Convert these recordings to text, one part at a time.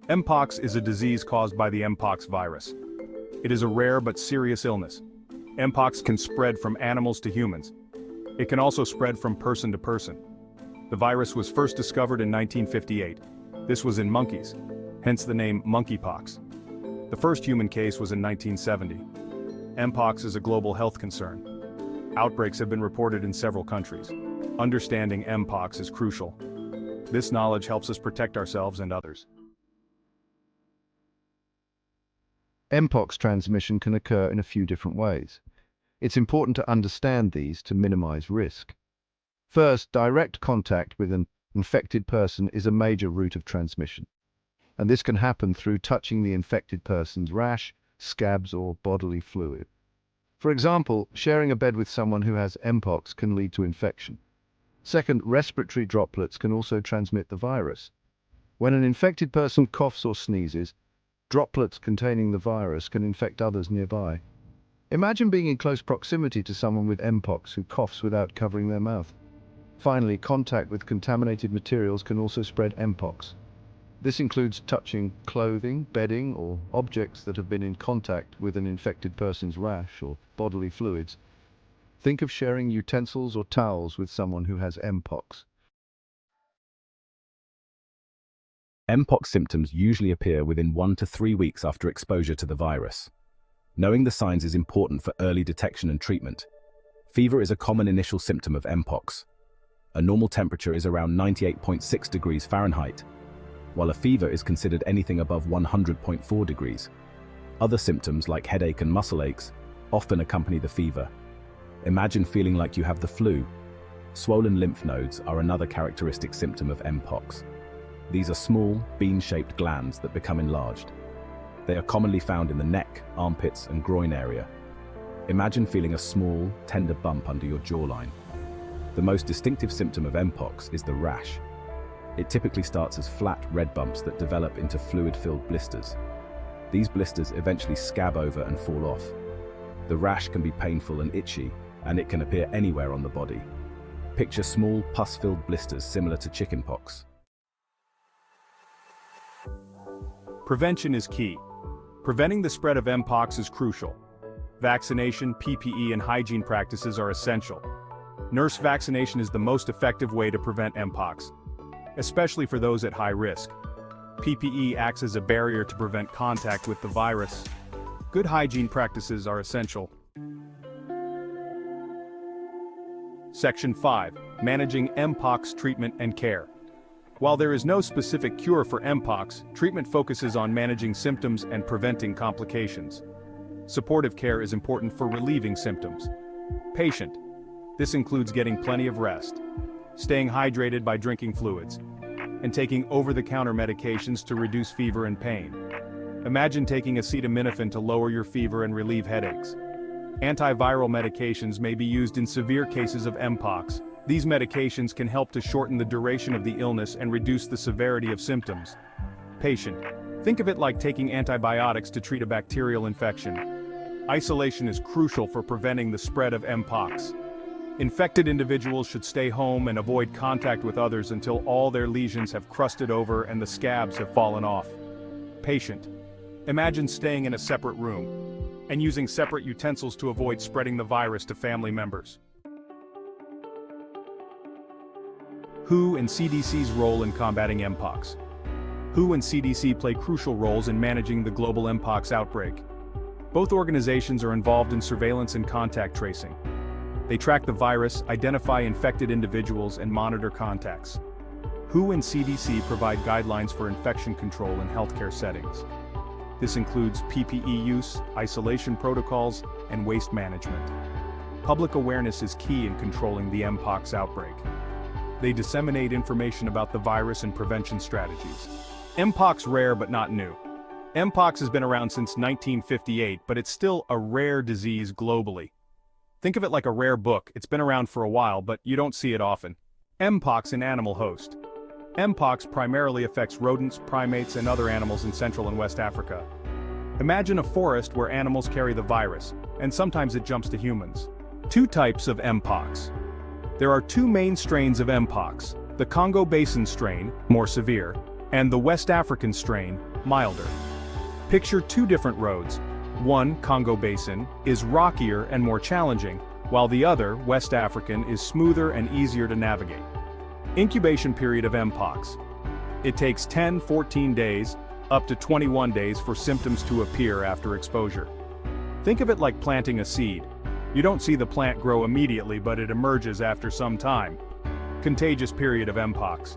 Mpox is a disease caused by the Mpox virus. It is a rare but serious illness. Mpox can spread from animals to humans. It can also spread from person to person. The virus was first discovered in 1958. This was in monkeys, hence the name Monkeypox. The first human case was in 1970. Mpox is a global health concern. Outbreaks have been reported in several countries. Understanding Mpox is crucial. This knowledge helps us protect ourselves and others. Mpox transmission can occur in a few different ways. It's important to understand these to minimize risk. First, direct contact with an infected person is a major route of transmission, and this can happen through touching the infected person's rash, scabs, or bodily fluid. For example, sharing a bed with someone who has Mpox can lead to infection. Second, respiratory droplets can also transmit the virus. When an infected person coughs or sneezes, droplets containing the virus can infect others nearby. Imagine being in close proximity to someone with Mpox who coughs without covering their mouth. Finally, contact with contaminated materials can also spread Mpox. This includes touching clothing, bedding, or objects that have been in contact with an infected person's rash or bodily fluids. Think of sharing utensils or towels with someone who has Mpox. Mpox symptoms usually appear within 1 to 3 weeks after exposure to the virus. Knowing the signs is important for early detection and treatment. Fever is a common initial symptom of Mpox. A normal temperature is around 98.6 degrees Fahrenheit, while a fever is considered anything above 100.4 degrees. Other symptoms like headache and muscle aches often accompany the fever. Imagine feeling like you have the flu. Swollen lymph nodes are another characteristic symptom of Mpox. These are small, bean-shaped glands that become enlarged. They are commonly found in the neck, armpits, and groin area. Imagine feeling a small, tender bump under your jawline. The most distinctive symptom of Mpox is the rash. It typically starts as flat, red bumps that develop into fluid-filled blisters. These blisters eventually scab over and fall off. The rash can be painful and itchy, and it can appear anywhere on the body. Picture small, pus-filled blisters similar to chickenpox. Prevention is key. Preventing the spread of Mpox is crucial. Vaccination, PPE, and hygiene practices are essential. Nurse vaccination is the most effective way to prevent Mpox, especially for those at high risk. PPE acts as a barrier to prevent contact with the virus. Good hygiene practices are essential. Section 5. Managing Mpox treatment and care. While there is no specific cure for Mpox, treatment focuses on managing symptoms and preventing complications. Supportive care is important for relieving symptoms. Patient. This includes getting plenty of rest, staying hydrated by drinking fluids, and taking over-the-counter medications to reduce fever and pain. Imagine taking acetaminophen to lower your fever and relieve headaches. Antiviral medications may be used in severe cases of Mpox. These medications can help to shorten the duration of the illness and reduce the severity of symptoms. Patient. Think of it like taking antibiotics to treat a bacterial infection. Isolation is crucial for preventing the spread of Mpox. Infected individuals should stay home and avoid contact with others until all their lesions have crusted over and the scabs have fallen off. Patient. Imagine staying in a separate room and using separate utensils to avoid spreading the virus to family members. WHO and CDC's role in combating Mpox. WHO and CDC play crucial roles in managing the global Mpox outbreak. Both organizations are involved in surveillance and contact tracing. They track the virus, identify infected individuals, and monitor contacts. WHO and CDC provide guidelines for infection control in healthcare settings. This includes PPE use, isolation protocols, and waste management. Public awareness is key in controlling the Mpox outbreak. They disseminate information about the virus and prevention strategies. Mpox rare but not new. Mpox has been around since 1958, but it's still a rare disease globally. Think of it like a rare book. It's been around for a while, but you don't see it often. Mpox in animal host. Mpox primarily affects rodents, primates, and other animals in Central and West Africa. Imagine a forest where animals carry the virus, and sometimes it jumps to humans. Two types of Mpox. There are two main strains of Mpox, the Congo Basin strain, more severe, and the West African strain, milder. Picture two different roads. One, Congo Basin, is rockier and more challenging, while the other, West African, is smoother and easier to navigate. Incubation period of Mpox. It takes 10-14 days, up to 21 days for symptoms to appear after exposure. Think of it like planting a seed. You don't see the plant grow immediately, but it emerges after some time. Contagious period of Mpox.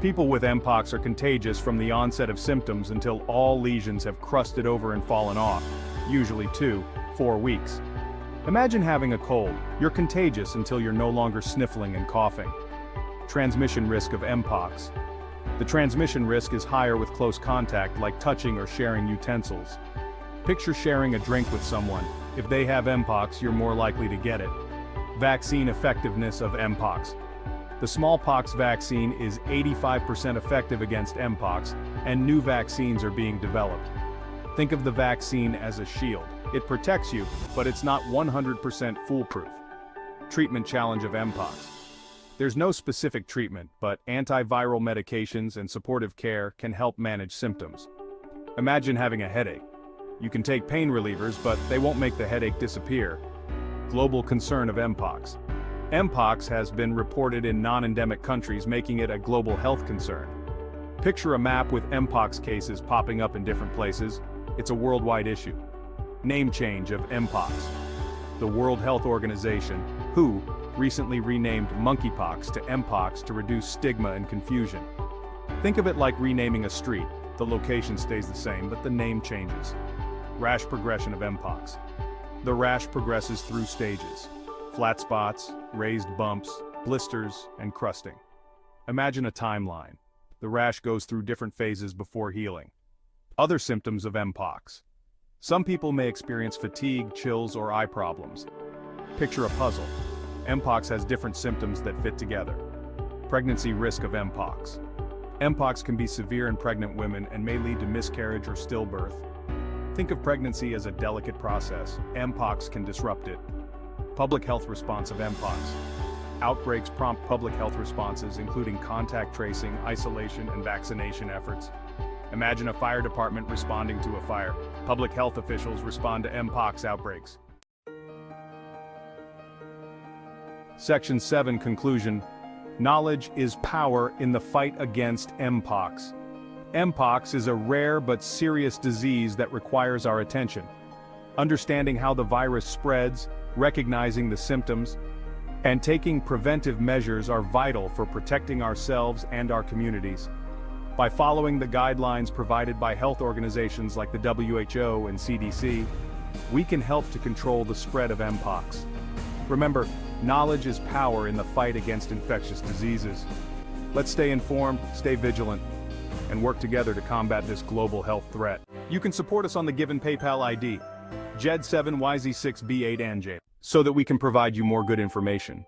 People with Mpox are contagious from the onset of symptoms until all lesions have crusted over and fallen off, usually 2-4 weeks. Imagine having a cold. You're contagious until you're no longer sniffling and coughing. Transmission risk of Mpox. The transmission risk is higher with close contact, like touching or sharing utensils. Picture sharing a drink with someone. If they have Mpox, you're more likely to get it. Vaccine effectiveness of Mpox. The smallpox vaccine is 85% effective against Mpox, and new vaccines are being developed. Think of the vaccine as a shield. It protects you, but it's not 100% foolproof. Treatment challenge of Mpox. There's no specific treatment, but antiviral medications and supportive care can help manage symptoms. Imagine having a headache. You can take pain relievers, but they won't make the headache disappear. Global concern of Mpox. Mpox has been reported in non-endemic countries, making it a global health concern. Picture a map with Mpox cases popping up in different places. It's a worldwide issue. Name change of Mpox. The World Health Organization, WHO, recently renamed Monkeypox to Mpox to reduce stigma and confusion. Think of it like renaming a street. The location stays the same, but the name changes. Rash progression of Mpox. The rash progresses through stages. Flat spots, raised bumps, blisters, and crusting. Imagine a timeline. The rash goes through different phases before healing. Other symptoms of Mpox. Some people may experience fatigue, chills, or eye problems. Picture a puzzle. Mpox has different symptoms that fit together. Pregnancy risk of Mpox. Mpox can be severe in pregnant women and may lead to miscarriage or stillbirth. Think of pregnancy as a delicate process. Mpox can disrupt it. Public health response of Mpox. Outbreaks prompt public health responses, including contact tracing, isolation, and vaccination efforts. Imagine a fire department responding to a fire. Public health officials respond to Mpox outbreaks. Section 7 Conclusion. Knowledge is power in the fight against Mpox. Mpox is a rare but serious disease that requires our attention. Understanding how the virus spreads, recognizing the symptoms, and taking preventive measures are vital for protecting ourselves and our communities. By following the guidelines provided by health organizations like the WHO and CDC, we can help to control the spread of Mpox. Remember, knowledge is power in the fight against infectious diseases. Let's stay informed, stay vigilant, and work together to combat this global health threat. You can support us on the given PayPal ID, JED7YZ6B8NJ, so that we can provide you more good information.